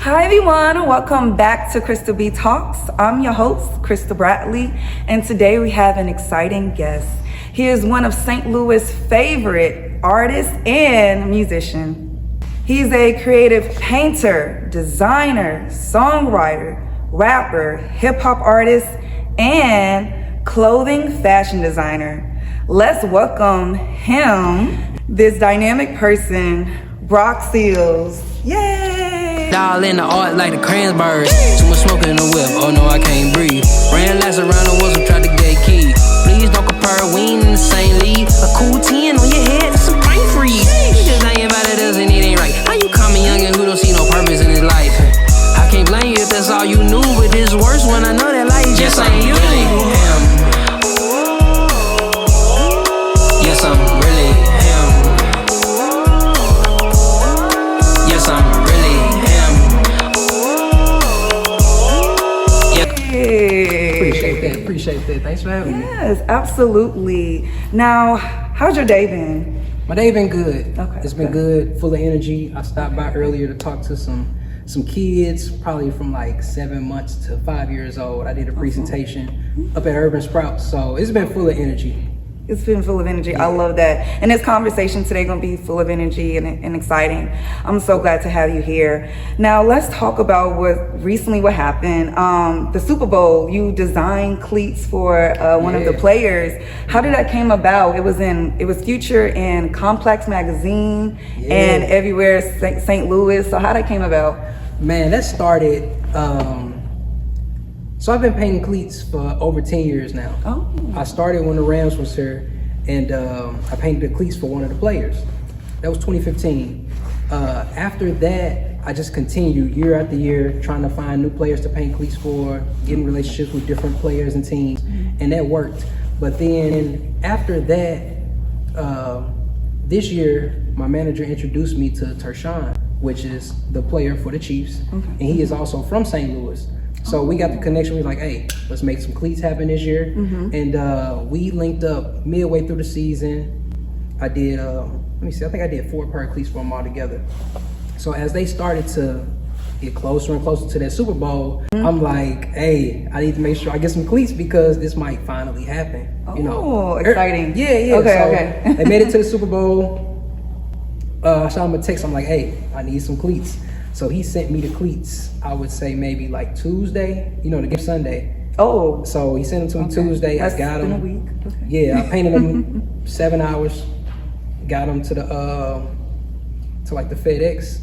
Hi everyone, and welcome back to Crystal B Talks. I'm your host, Crystal Bradley, and today we have an exciting guest. He is one of St. Louis' favorite artists and musician. He's a creative painter, designer, songwriter, rapper, hip-hop artist, and clothing fashion designer. Let's welcome him, this dynamic person, Brock Seals. Yay! Dial in the art like the Cransburgs. Too much smoke in the whip, oh no, I can't breathe. Ran laps around the walls and tried to get key. Please don't compare, we ain't in the same league. A cool 10 on your head, that's some brain freeze. Niggas ain't about it, doesn't it ain't right. How you call me young and who don't see no purpose in his life? I can't blame you if that's all you knew, but it's worse when I know that life just ain't you. Him. Yes, I'm really him. Yes, I'm really him. Hey. Appreciate that. Thanks for having me. Yes, absolutely. Now, how's your day been? My day been good. Okay, It's been good, full of energy. I stopped by earlier to talk to some kids, probably from like 7 months to 5 years old. I did a presentation up at Urban Sprouts, so it's been full of energy. It's been full of energy. I love that. And this conversation today gonna be full of energy and exciting. I'm so glad to have you here. Now let's talk about what happened. The Super Bowl, you designed cleats for one of the players. How did that came about? It was Future in Complex magazine and everywhere St. Louis. So how that came about? Man, that started, so I've been painting cleats for over 10 years now. Oh. I started when the Rams was here, and I painted the cleats for one of the players. That was 2015. After that, I just continued year after year trying to find new players to paint cleats for, getting relationships with different players and teams, and that worked. But then after that, this year, my manager introduced me to Tershawn, which is the player for the Chiefs, and he is also from St. Louis. So we got the connection. We was like, hey, let's make some cleats happen this year. And we linked up midway through the season. I did, I think I did 4 pair of cleats for them all together. So as they started to get closer and closer to that Super Bowl, I'm like, hey, I need to make sure I get some cleats because this might finally happen. Oh, you know, exciting. Yeah. Okay. They made it to the Super Bowl. I shot him a text. I'm like, hey, I need some cleats. So he sent me the cleats, I would say maybe like Tuesday, to get Sunday. Oh. So he sent them to me Tuesday. That's I got them. been a week. Okay. Yeah, I painted them 7 hours, got them to the the FedEx,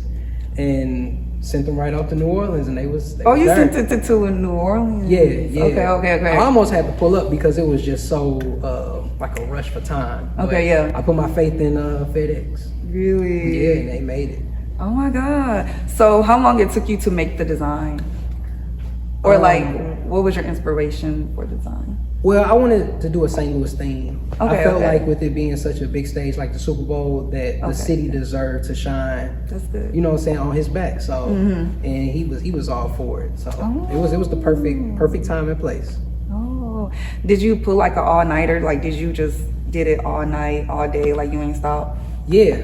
and sent them right off to New Orleans, and they was Oh, you there. sent it to New Orleans? Yeah. Okay. I almost had to pull up because it was just so like a rush for time. Okay, but I put my faith in FedEx. Really? Yeah, and they made it. Oh my God. So how long it took you to make the design? Or what was your inspiration for design? Well, I wanted to do a St. Louis theme. Okay, I felt like with it being such a big stage like the Super Bowl that the city Okay. deserved to shine. That's good. You know what I'm saying, on his back. So and he was all for it. So it was the perfect time and place. Oh. Did you pull like an all-nighter? Like did you just did it all night, all day, like you ain't stop? Yeah.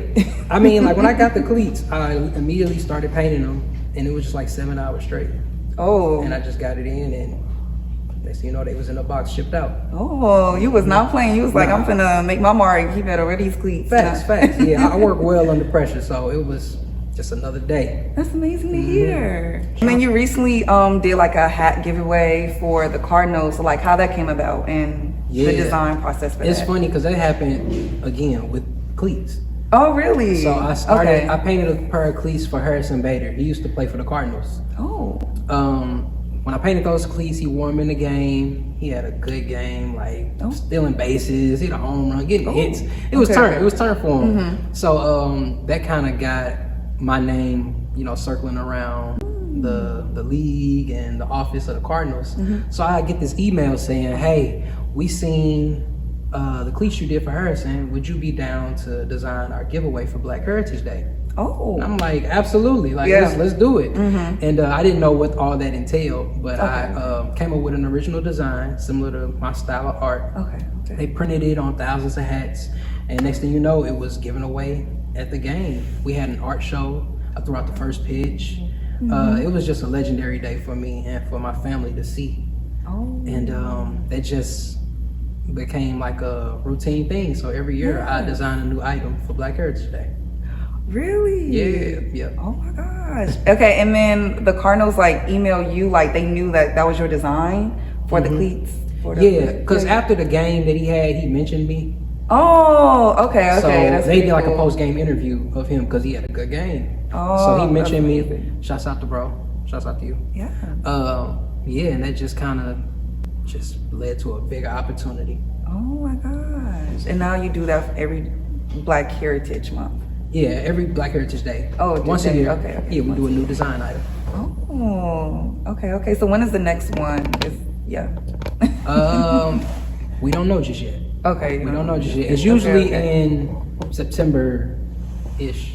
I mean, like when I got the cleats, I immediately started painting them, and it was just like 7 hours straight. Oh. And I just got it in, and next thing you know, they was in a box shipped out. Oh, you was not playing. You was like, I'm finna make my mark. You better wear these cleats. Facts. Yeah, I work well under pressure, so it was just another day. That's amazing to hear. And then you recently did like a hat giveaway for the Cardinals. So like how that came about and the design process for It's that. funny because that happened again with cleats. Oh, really? So I I painted a pair of cleats for Harrison Bader. He used to play for the Cardinals. Oh. When I painted those cleats, he won them in the game. He had a good game, stealing bases, hit a home run, getting hits. It was turn for him. So that kind of got my name, circling around the league and the office of the Cardinals. So I get this email saying, hey, we seen the cleats you did for Harrison. Would you be down to design our giveaway for Black Heritage Day? Oh. And I'm like, absolutely. Let's do it. And I didn't know what all that entailed, but I came up with an original design similar to my style of art. Okay. They printed it on thousands of hats, and next thing you know, it was given away at the game. We had an art show throughout the first pitch. It was just a legendary day for me and for my family to see. Oh. And that just became like a routine thing. So every year I design a new item for Black Heritage Day. Really? Yeah. Oh my gosh. Okay, and then the Cardinals like email you, like they knew that was your design for the cleats? Because after the game that he mentioned me. Oh, okay. So That's they did like a cool. post-game interview of him because he had a good game. Oh, so he mentioned me. amazing. Shouts out to bro. Shouts out to you. Yeah. And that just kind of just led to a bigger opportunity. Oh my gosh. And now you do that for every Black Heritage Month. Yeah, every Black Heritage Day. Oh, once a year. Okay. Yeah, we do a new design item. Oh, okay. So when is the next one? We don't know just yet. Okay. We don't know just yet. It's usually okay. in September-ish.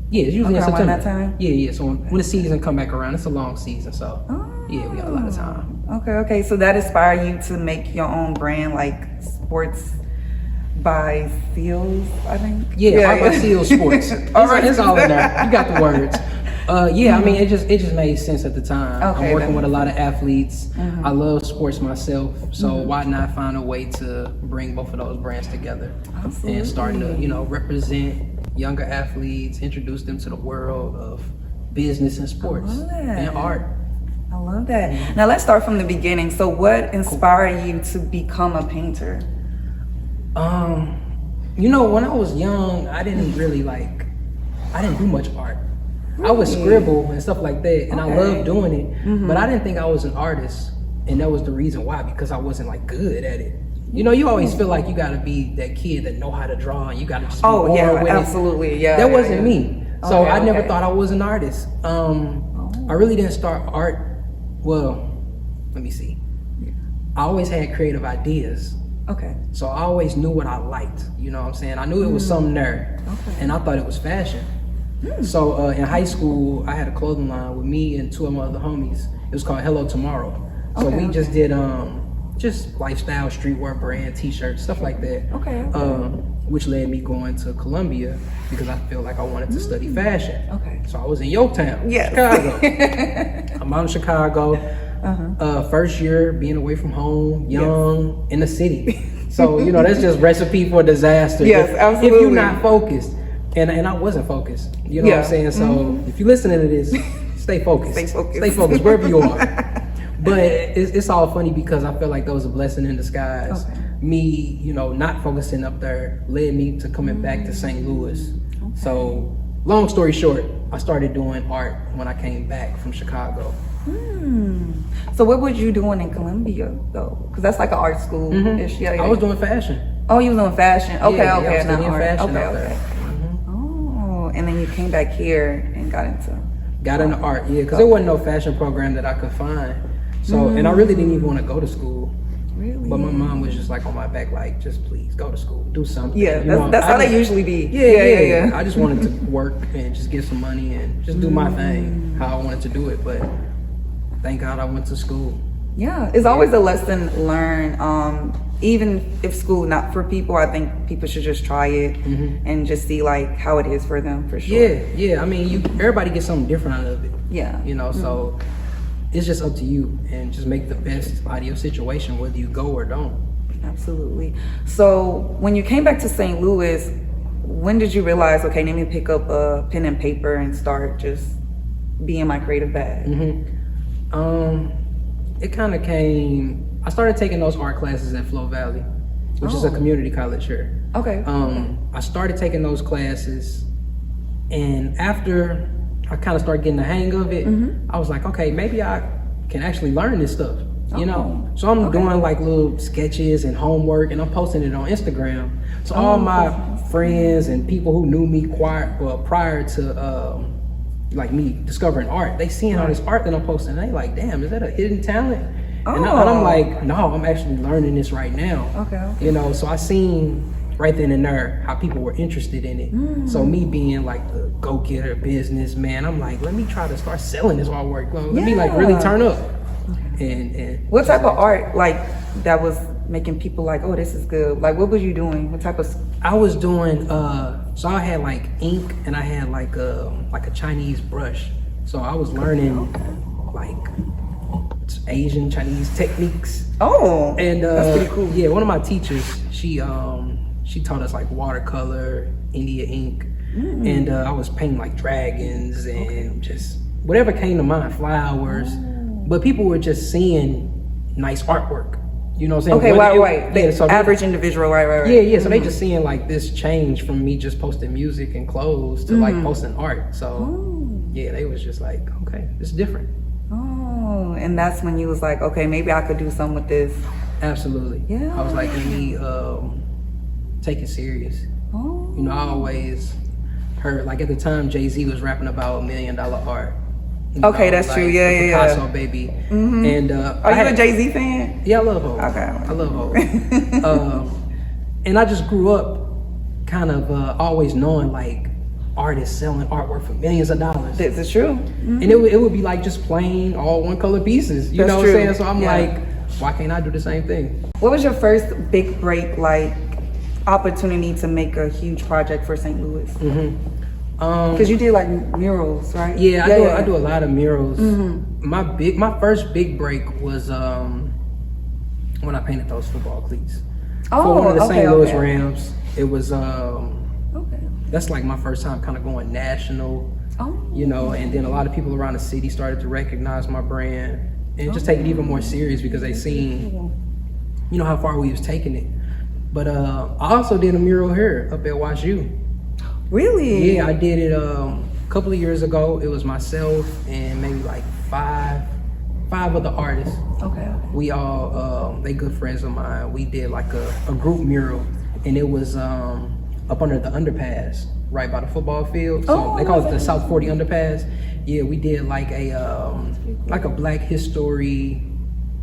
Yeah, it's usually in around September. that time? Yeah. So when the season come back around, it's a long season. So yeah, we got a lot of time. Okay. So that inspired you to make your own brand, like Sports by Seals, I think. Yeah, Art by Seals Sports. It's all in there. You got the words. I mean, it just made sense at the time. Okay, I'm working with a lot of athletes. I love sports myself, so why not find a way to bring both of those brands together and starting to, represent younger athletes, introduce them to the world of business and sports and art. I love that. Now let's start from the beginning. So what inspired you to become a painter? When I was young, I didn't do much art. I would scribble and stuff like that, and I loved doing it, but I didn't think I was an artist, and that was the reason why, because I wasn't like good at it. You always feel like you gotta be that kid that know how to draw, and you gotta just be born with absolutely, it. yeah. That wasn't me, so I never okay. thought I was an artist. I really didn't start art. Well, let me see. I always had creative ideas. Okay. So I always knew what I liked. You know what I'm saying? I knew it was something there, and I thought it was fashion. So in high school, I had a clothing line with me and two of my other homies. It was called Hello Tomorrow. So we just did just lifestyle streetwear brand T-shirts, stuff like that. Okay. Which led me going to Columbia because I felt like I wanted to study fashion. Okay. So I was in Yorktown, Chicago. I'm out in Chicago. First year being away from home, young, in the city. So, that's just recipe for disaster. Yes, absolutely. If you're not focused. And I wasn't focused. You know what I'm saying? So if you're listening to this, stay focused. Stay focused wherever you are. But it's all funny because I feel like that was a blessing in disguise. Me, not focusing up there led me to coming back to St. Louis. So long story short, I started doing art when I came back from Chicago. So what were you doing in Columbia though? Because that's like an art school-ish. Yeah. I was doing fashion. Oh, you was doing fashion. Okay. I was Not studying art. fashion out Okay. there. And then you came back here and got into art, because there wasn't no fashion program that I could find. So, and I really didn't even want to go to school. Really? But my mom was just like on my back, like, just please go to school, do something. Yeah, that's how they usually be. Yeah. I just wanted to work and just get some money and just do my thing, how I wanted to do it. But thank God I went to school. Yeah, it's always a lesson learned. Even if school not for people, I think people should just try it and just see like how it is for them, for sure. Yeah. I mean, everybody gets something different out of it. Yeah. So it's just up to you and just make the best out of your situation, whether you go or don't. Absolutely. So when you came back to St. Louis, when did you realize, okay, let me pick up a pen and paper and start just being my creative bag? It kind of came. I started taking those art classes at Flow Valley, which is a community college here. Okay. I started taking those classes, and after I kind of started getting the hang of it, I was like, okay, maybe I can actually learn this stuff, So I'm doing like little sketches and homework, and I'm posting it on Instagram. So all my friends and people who knew me prior to like me discovering art, they seeing all this art that I'm posting, and they like, damn, is that a hidden talent? And I'm like, no, I'm actually learning this right now. Okay. So I seen right then and there how people were interested in it. So me being like the go-getter businessman, I'm like, let me try to start selling this artwork. Let me like really turn up. And what type of art like that was making people like, oh, this is good? Like, what was you doing? What type of? I was doing so I had like ink, and I had like a Chinese brush. So I was learning like Asian, Chinese techniques. Oh, And that's pretty cool. yeah, one of my teachers, she taught us like watercolor, India ink, and I was painting like dragons and just whatever came to mind, flowers. But people were just seeing nice artwork. You know what I'm saying? Okay, right. Yeah, so average individual, right. Yeah. So they just seeing like this change from me just posting music and clothes to like posting art. So yeah, they was just like, okay, it's different. Oh, and that's when you was like, okay, maybe I could do something with this. Absolutely. Yeah. I was like, let me take it serious. Oh. You know, I always heard, like at the time, Jay-Z was rapping about $1 million art. You Okay, know, that's like true. the Yeah. Picasso baby. And Are you a Jay-Z fan? Yeah, I love Hov. Okay. I love Hov. And I just grew up kind of always knowing like artists selling artwork for millions of dollars. This is true. And it would be like just plain all one color pieces. You That's know what true. I'm saying? So I'm Yeah. like, why can't I do the same thing? What was your first big break, like, opportunity to make a huge project for St. Louis? Because you did like murals, right? Yeah, I do a lot of murals. My first big break was when I painted those football cleats for one of the St. Louis Rams. It was that's like my first time kind of going national. You know, and then a lot of people around the city started to recognize my brand and just take it even more serious because they seen, you know, how far we was taking it. But I also did a mural here up at WashU. Really? Yeah, I did it a couple of years ago. It was myself and maybe like five other artists. Okay. We all, they good friends of mine. We did like a group mural, and it was up under the underpass, right by the football field. So they call it the South 40 underpass. Yeah, we did like a Black history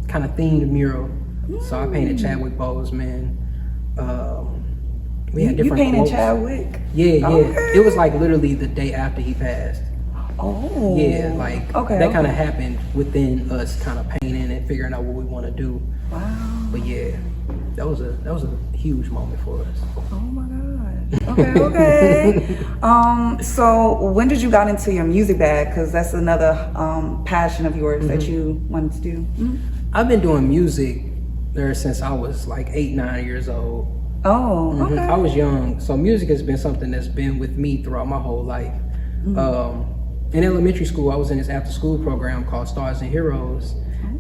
kind of themed mural. So I painted Chadwick Boseman. We had different You painted quotes. Chadwick? Yeah. Okay. It was like literally the day after he passed. Oh. Yeah, like that kind of happened within us kind of painting and figuring out what we want to do. Wow. But yeah, that was a huge moment for us. Oh my God. Okay. So when did you got into your music bag? Because that's another passion of yours that you wanted to do. I've been doing music there since I was like 8, 9 years old. Oh, okay. I was young, so music has been something that's been with me throughout my whole life. In elementary school, I was in this after-school program called Stars and Heroes,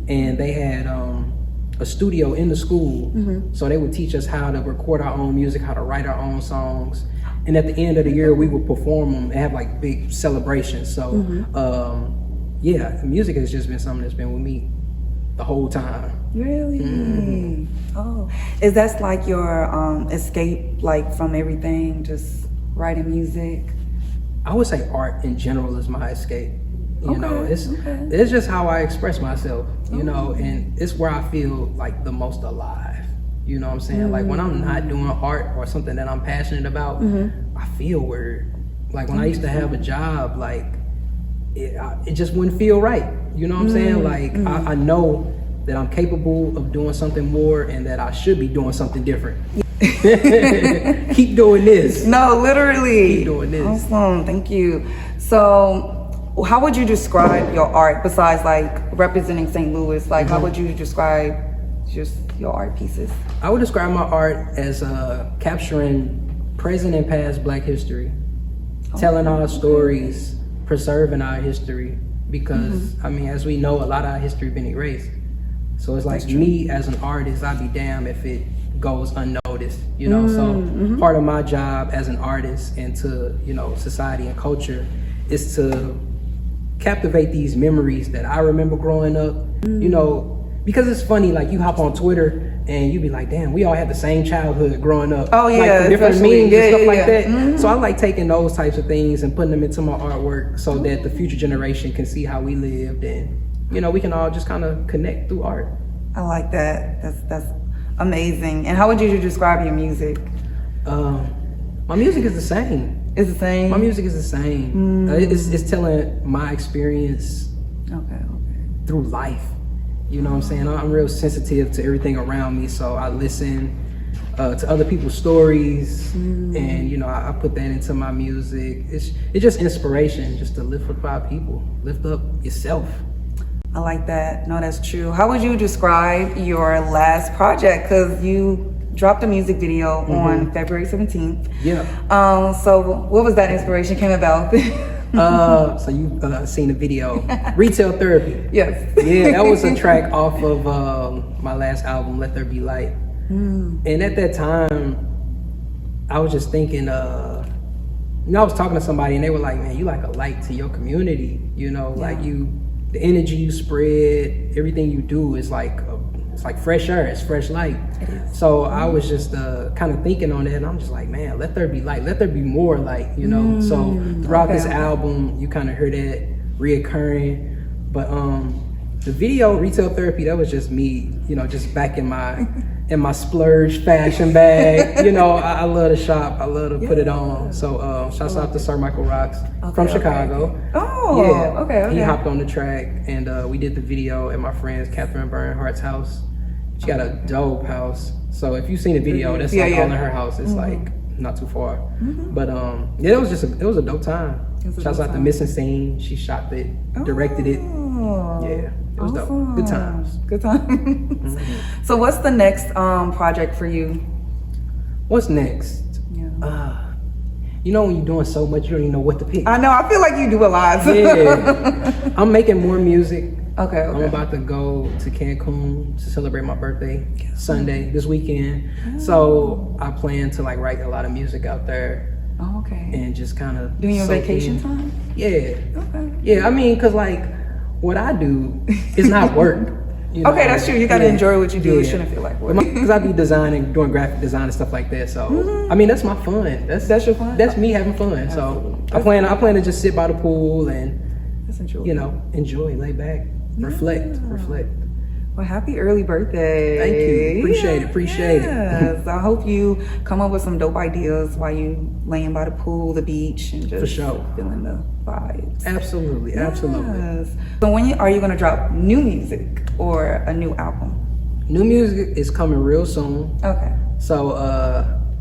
and they had a studio in the school, so they would teach us how to record our own music, how to write our own songs, and at the end of the year, we would perform them and have like big celebrations. So, yeah, music has just been something that's been with me the whole time. Really? Oh, is that like your escape, like from everything, just writing music? I would say art in general is my escape. You know, it's okay. it's just how I express myself, you know, and it's where I feel like the most alive. You know what I'm saying? Like when I'm not doing art or something that I'm passionate about, I feel weird. Like when I used to have a job, like it just wouldn't feel right. You know what I'm saying? Like I know that I'm capable of doing something more and that I should be doing something different. Keep doing this. No, literally. Keep doing this. Awesome, thank you. So how would you describe your art besides like representing St. Louis? Like how would you describe just your art pieces? I would describe my art as capturing present and past Black history, telling our stories, preserving our history, because I mean, as we know, a lot of our history been erased. So it's like me as an artist, I'd be damned if it goes unnoticed, you know? So part of my job as an artist and to, you know, society and culture is to captivate these memories that I remember growing up, you know, because it's funny, like you hop on Twitter and you be like, damn, we all had the same childhood growing up. Oh yeah, like the different especially- memes and stuff like that. Mm-hmm. So I like taking those types of things and putting them into my artwork so that the future generation can see how we lived and, you know, we can all just kind of connect through art. I like that. That's amazing. And how would you describe your music? My music is the same. It's the same? My music is the same. It's telling my experience Okay. through life. You know what I'm saying? I'm real sensitive to everything around me, so I listen to other people's stories, and you know, I put that into my music. It's just inspiration, just to lift up our people, lift up yourself. I like that. No, that's true. How would you describe your last project? Because you dropped a music video on February 17th. Yeah. So what was that inspiration came about? So you seen the video, Retail Therapy. Yes. Yeah, that was a track off of my last album, Let There Be Light. And at that time, I was just thinking, you know, I was talking to somebody and they were like, man, you like a light to your community, you know, like the energy you spread, everything you do is like, it's like fresh air, it's fresh light. It is. So I was just kind of thinking on that, and I'm just like, man, let there be light, let there be more light, you know? So throughout this album, you kind of heard that reoccurring. But the video, Retail Therapy, that was just me, you know, just back in my splurge fashion bag. You know, I love to shop, I love to put it on. So shouts out to Sir Michael Rocks from Chicago. Oh, yeah. okay. He hopped on the track, and we did the video at my friend's Catherine Bernhardt's house. She got a dope house. So if you've seen the video, that's like all in her house. It's like not too far. But yeah, it was a dope time. Shouts out to Missing Scene. She shot it, directed it. Yeah, it was dope. Good times. Good times. So what's the next project for you? What's next? You know, when you're doing so much, you don't even know what to pick. I know. I feel like you do a lot. Yeah. I'm making more music. Okay. I'm about to go to Cancun to celebrate my birthday Sunday, this weekend. So I plan to like write a lot of music out there. Oh, okay. And just kind of doing your vacation time? Yeah. Okay. Yeah, I mean, cause like what I do is not work. You know? Okay, that's true. You gotta enjoy what you do. It shouldn't feel like work. Because I be designing, doing graphic design and stuff like that. So I mean, that's my fun. That's your fun. That's me having fun. Absolutely. So I plan to just sit by the pool and you know, enjoy, lay back, reflect. Well, happy early birthday. Thank you. Appreciate it. Yes. I hope you come up with some dope ideas while you laying by the pool, the beach, and just feeling the vibes. Absolutely. Absolutely. So when are you going to drop new music or a new album? New music is coming real soon. Okay. So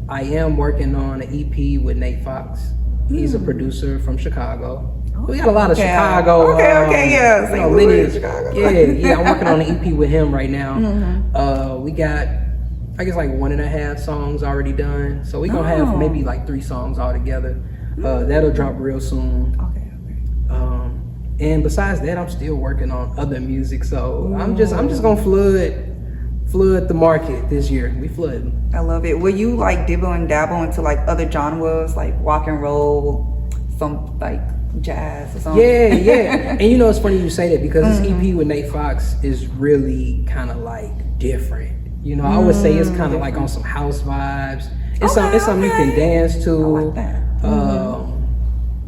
I am working on an EP with Nate Fox. He's a producer from Chicago. We got a lot of Chicago. Yeah. You know, lineage. Chicago. Yeah. I'm working on an EP with him right now. We got, I guess, like 1.5 songs already done. So we're gonna have maybe like 3 songs all together. That'll drop real soon. Okay. And besides that, I'm still working on other music. So I'm just gonna flood the market this year. We flooding. I love it. Will you like dibble and dabble into like other genres, like rock and roll, some like jazz or something? Yeah. And you know, it's funny you say that because this EP with Nate Fox is really kind of like different. You know, I would say it's kind of like on some house vibes. It's something you can dance to. I like that.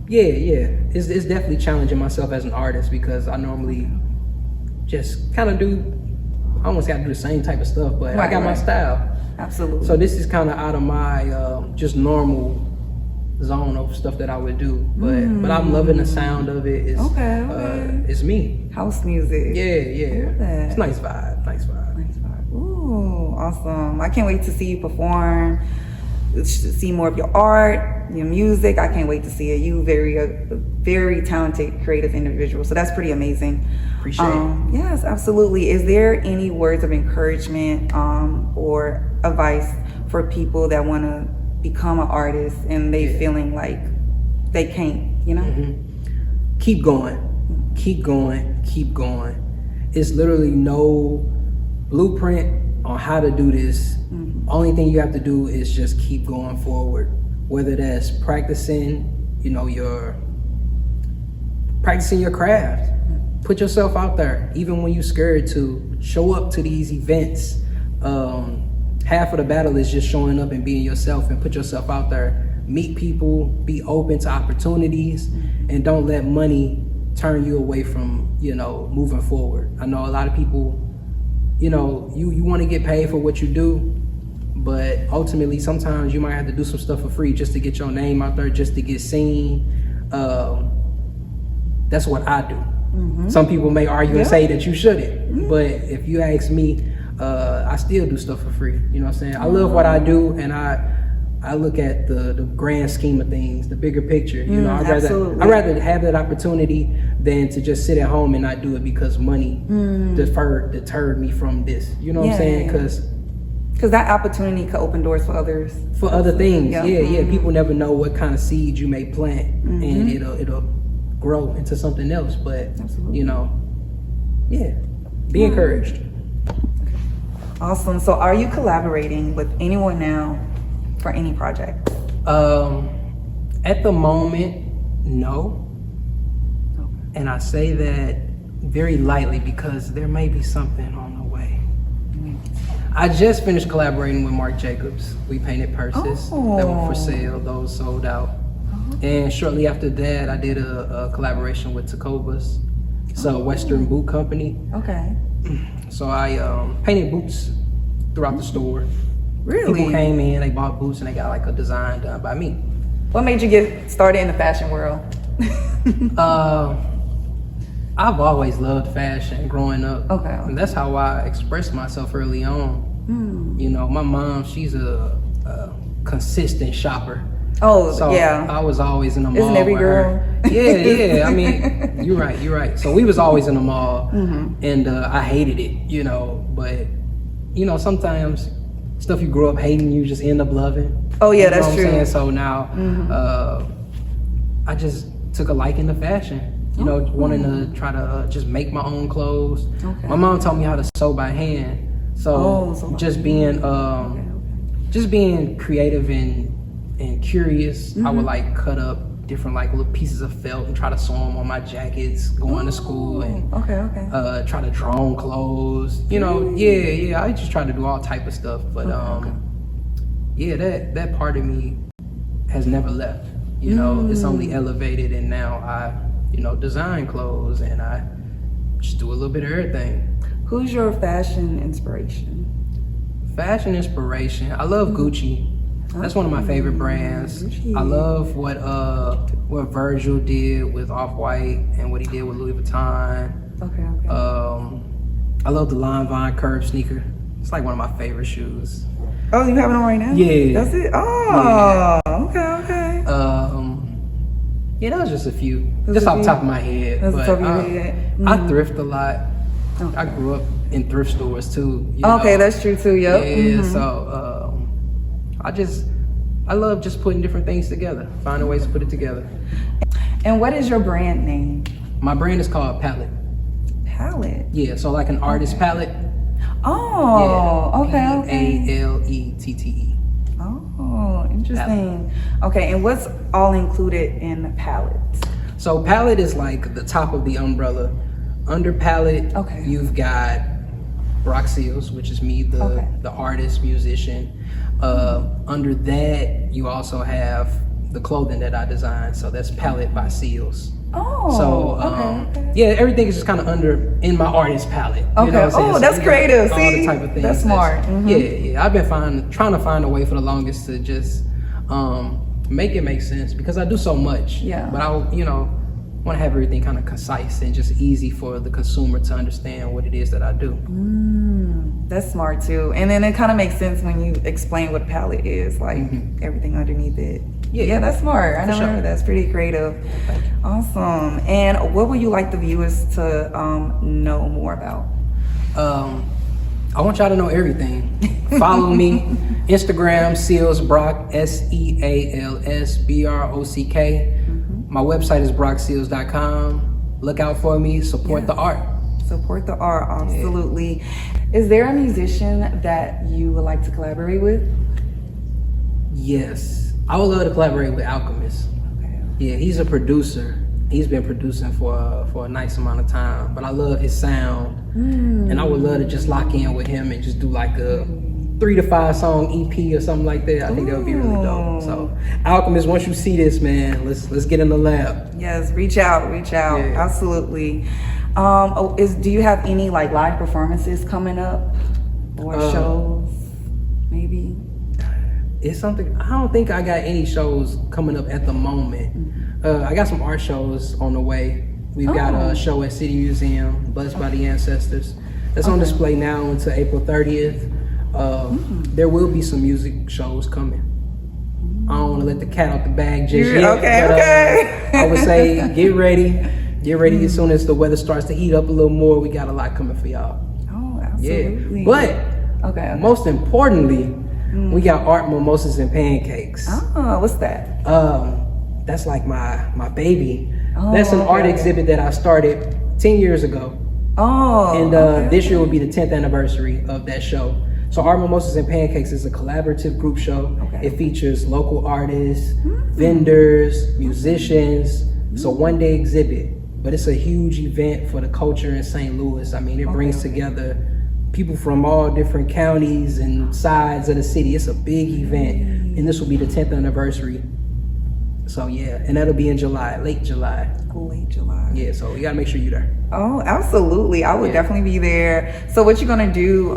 Yeah. It's definitely challenging myself as an artist because I normally just kind of do. I almost got to do the same type of stuff, but I got my style. Absolutely. So this is kind of out of my just normal zone of stuff that I would do, but I'm loving the sound of it. It's it's me. House music. Yeah. It's nice vibe. Ooh, awesome. I can't wait to see you perform, see more of your art, your music. I can't wait to see it. You very talented, creative individual. So that's pretty amazing. Appreciate it. Yes, absolutely. Is there any words of encouragement or advice for people that want to become an artist and they feeling like they can't, you know? Keep going. It's literally no blueprint on how to do this. Only thing you have to do is just keep going forward, whether that's practicing your craft. Put yourself out there even when you're scared to show up to these events. Half of the battle is just showing up and being yourself and put yourself out there. Meet people, be open to opportunities, and don't let money turn you away from, moving forward. I know a lot of people, you want to get paid for what you do, but ultimately sometimes you might have to do some stuff for free just to get your name out there, just to get seen. That's what I do. Some people may argue and say that you shouldn't, but if you ask me, I still do stuff for free. You know what I'm saying? I love what I do, and I look at the grand scheme of things, the bigger picture. You know, I'd rather have that opportunity than to just sit at home and not do it because money deterred me from this. You know what I'm saying? Because that opportunity could open doors for others. For other things, yeah. People never know what kind of seed you may plant, and it'll grow into something else. But you know, be encouraged. Awesome. So, are you collaborating with anyone now for any project? At the moment, no. And I say that very lightly because there may be something on the way. I just finished collaborating with Marc Jacobs. We painted purses that were for sale. Those sold out. And shortly after that, I did a collaboration with Tacobas. It's a Western boot company. Okay. So I painted boots throughout the store. Really? People came in, they bought boots, and they got like a design done by me. What made you get started in the fashion world? I've always loved fashion growing up. Okay. And that's how I expressed myself early on. You know, my mom, she's a consistent shopper. Oh, so yeah. I was always in the mall. Isn't every with girl? her. Yeah. I mean, you're right. So we was always in the mall, and I hated it, you know. But, you know, sometimes stuff you grew up hating, you just end up loving. Oh, yeah, you know that's what true. I'm saying? So now, I just took a liking to fashion. You know, wanting to try to just make my own clothes. Okay. My mom taught me how to sew by hand. So just being creative and curious, I would like cut up different like little pieces of felt and try to sew them on my jackets going to school and try to draw on clothes. You know, I just try to do all type of stuff. But that part of me has never left. You know, it's only elevated, and now I design clothes, and I just do a little bit of everything. Who's your fashion inspiration? Fashion inspiration, I love Gucci. That's one of my favorite brands. Gucci. I love what Virgil did with Off-White and what he did with Louis Vuitton. Okay. I love the Lime Vine Curve sneaker. It's like one of my favorite shoes. Oh, you have it on right now? Yeah. That's it? Oh, yeah. Okay. Yeah, that was just a few. Just off the top of my head. That's But top of your head. I thrift a lot. Okay. I grew up in thrift stores too. Okay, that's true too, yep. Yeah, so I love just putting different things together, finding ways to put it together. And what is your brand name? My brand is called Palette. Palette? Yeah, so like an artist palette. Oh, yeah, okay. Palette. Oh, interesting. Okay, and what's all included in Palette? So Palette is like the top of the umbrella. Under Palette, you've got Brock Seals, which is me, the artist, musician. Under that, you also have the clothing that I designed. So that's Palette by Seals. Oh, so yeah, everything is just kind of in my artist palette. Okay. You know what I'm saying? Oh, that's creative. All See, the type of things. that's smart. Yeah. I've been trying to find a way for the longest to just make it make sense because I do so much. Yeah. But I want to have everything kind of concise and just easy for the consumer to understand what it is that I do. That's smart too. And then it kind of makes sense when you explain what palette is, like everything underneath it. Yeah, that's smart. I never heard that's pretty creative. Awesome. And what would you like the viewers to know more about? I want y'all to know everything. Follow me, Instagram, Seals Brock, SEALSBROCK. My website is brockseals.com. Look out for me. Support the art. Support the art, absolutely. Yeah. Is there a musician that you would like to collaborate with? Yes, I would love to collaborate with Alchemist. Okay. Yeah, he's a producer. He's been producing for a nice amount of time, but I love his sound, and I would love to just lock in with him and just do like a 3 to 5 song EP or something like that. I think that would be really dope. So, Alchemist, once you see this, man, let's get in the lab. Yes, reach out, Yeah. absolutely. Do you have any like live performances coming up or shows? Maybe. It's something. I don't think I got any shows coming up at the moment. I got some art shows on the way. We've got a show at City Museum, Blessed by the Ancestors. That's on display now until April 30th. There will be some music shows coming. I don't want to let the cat out the bag just yet. Okay. I would say get ready. Get ready as soon as the weather starts to heat up a little more. We got a lot coming for y'all. Oh, absolutely. Yeah. But most importantly, we got art, mimosas, and pancakes. Oh, what's that? That's like my baby. That's an art exhibit that I started 10 years ago. And this year will be the 10th anniversary of that show. So Art, Mimosas, and Pancakes is a collaborative group show. It features local artists, vendors, musicians. It's a one-day exhibit, but it's a huge event for the culture in St. Louis. I mean, it brings together people from all different counties and sides of the city. It's a big event, and this will be the 10th anniversary. So yeah, and that'll be in July, late July. Late July. Yeah, so you gotta make sure you're there. Oh, absolutely. I would definitely be there. So what you gonna do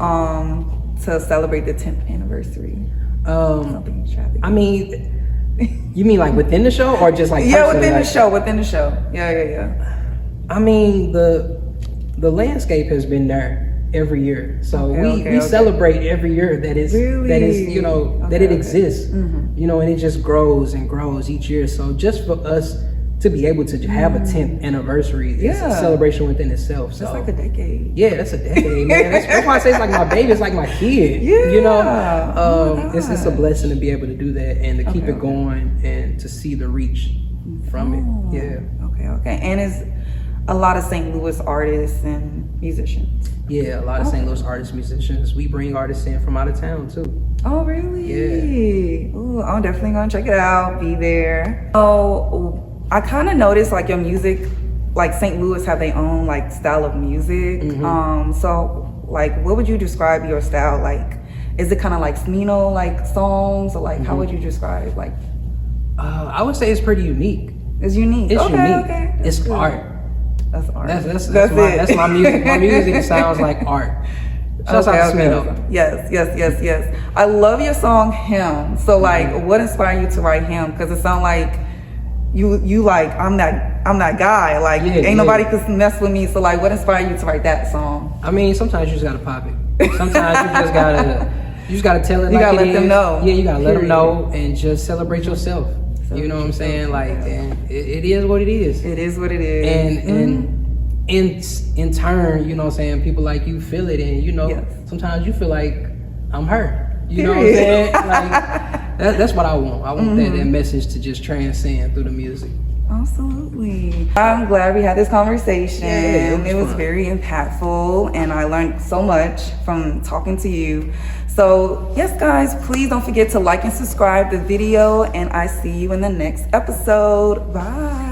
to celebrate the 10th anniversary? I mean, you mean like within the show or just like within the show. Yeah. I mean, the landscape has been there every year. So we celebrate every year that is that it exists. You know, and it just grows and grows each year. So just for us to be able to have a 10th anniversary is a celebration within itself. So that's like a decade. Yeah, that's a decade, man. That's why I say it's like my baby. It's like my kid. You know, it's just a blessing to be able to do that and to keep it going and to see the reach from it. Yeah. Okay. And it's a lot of St. Louis artists and musicians. Yeah, a lot of St. Louis artists, musicians. We bring artists in from out of town too. Oh, really? Yeah. Ooh, I'm definitely gonna check it out. Be there. Oh. I kind of noticed like your music, like St. Louis have their own like style of music. So like, what would you describe your style? Like, is it kind of like Smino like songs, or like how would you describe like? I would say it's pretty unique. It's unique. It's unique. Okay. It's good. Art. That's art. That's my music. My music sounds like art. Shouts out to Smino. Yes. I love your song "Him." So like, what inspired you to write "Him"? Because it sounds like you like I'm that guy. Like ain't nobody can mess with me. So like, what inspired you to write that song? I mean, sometimes you just gotta pop it. Sometimes you just gotta tell it. You gotta let them know. Yeah, you gotta let them know and just celebrate yourself. You know what I'm saying? Like, and it is what it is. It is what it is. And in turn, you know what I'm saying, people like you feel it, and you know, sometimes you feel like I'm hurt. You know what I'm saying? Like that's what I want. I want that message to just transcend through the music. Absolutely. I'm glad we had this conversation. It was very impactful, and I learned so much from talking to you. So yes, guys, please don't forget to like and subscribe the video, and I see you in the next episode. Bye.